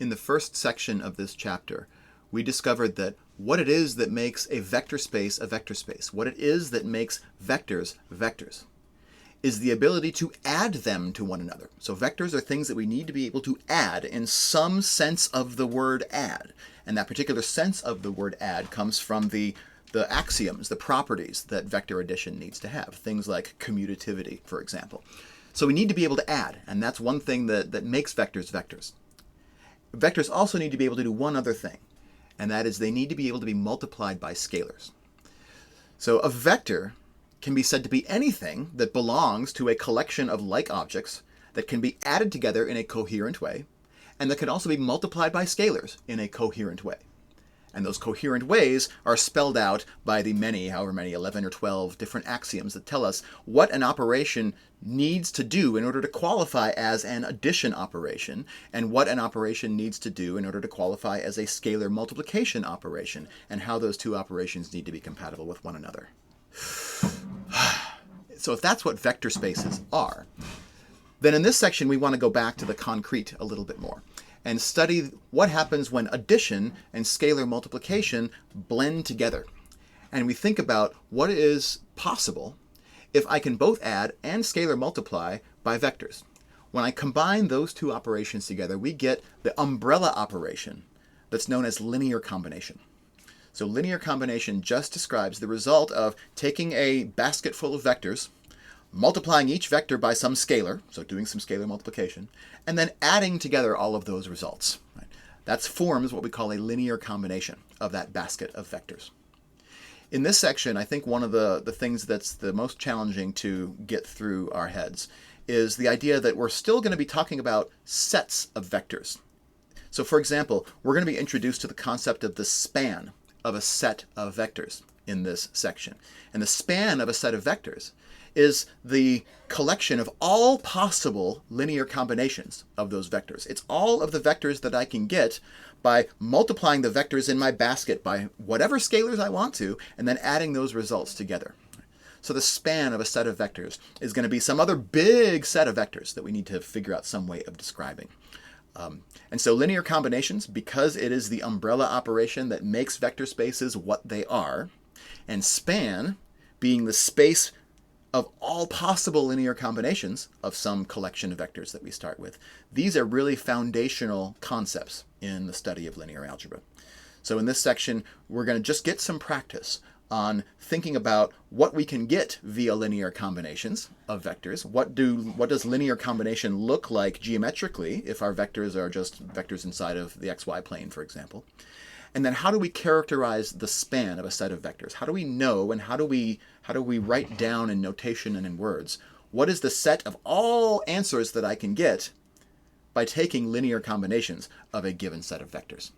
In the first section of this chapter, we discovered that what it is that makes a vector space, what it is that makes vectors, vectors, is the ability to add them to one another. So vectors are things that we need to be able to add in some sense of the word add. And that particular sense of the word add comes from the axioms, the properties that vector addition needs to have. Things like commutativity, for example. So we need to be able to add, and that's one thing that makes vectors vectors. Vectors also need to be able to do one other thing, and that is they need to be able to be multiplied by scalars. So a vector can be said to be anything that belongs to a collection of like objects that can be added together in a coherent way, and that can also be multiplied by scalars in a coherent way. And those coherent ways are spelled out by the however many, 11 or 12 different axioms that tell us what an operation needs to do in order to qualify as an addition operation, and what an operation needs to do in order to qualify as a scalar multiplication operation, and how those two operations need to be compatible with one another. So if that's what vector spaces are, then in this section we want to go back to the concrete a little bit more and study what happens when addition and scalar multiplication blend together. And we think about what is possible if I can both add and scalar multiply by vectors. When I combine those two operations together, we get the umbrella operation that's known as linear combination. So linear combination just describes the result of taking a basket full of vectors, multiplying each vector by some scalar, so doing some scalar multiplication, and then adding together all of those results. Right? That forms what we call a linear combination of that basket of vectors. In this section, I think one of the things that's the most challenging to get through our heads is the idea that we're still going to be talking about sets of vectors. So for example, we're going to be introduced to the concept of the span of a set of vectors in this section. And the span of a set of vectors is the collection of all possible linear combinations of those vectors. It's all of the vectors that I can get by multiplying the vectors in my basket by whatever scalars I want to, and then adding those results together. So the span of a set of vectors is going to be some other big set of vectors that we need to figure out some way of describing. And so linear combinations, because it is the umbrella operation that makes vector spaces what they are, and span being the space of all possible linear combinations of some collection of vectors that we start with. These are really foundational concepts in the study of linear algebra. So in this section, we're going to just get some practice on thinking about what we can get via linear combinations of vectors. What does linear combination look like geometrically if our vectors are just vectors inside of the xy plane, for example? And then how do we characterize the span of a set of vectors? How do we know, and how do we write down in notation and in words what is the set of all answers that I can get by taking linear combinations of a given set of vectors?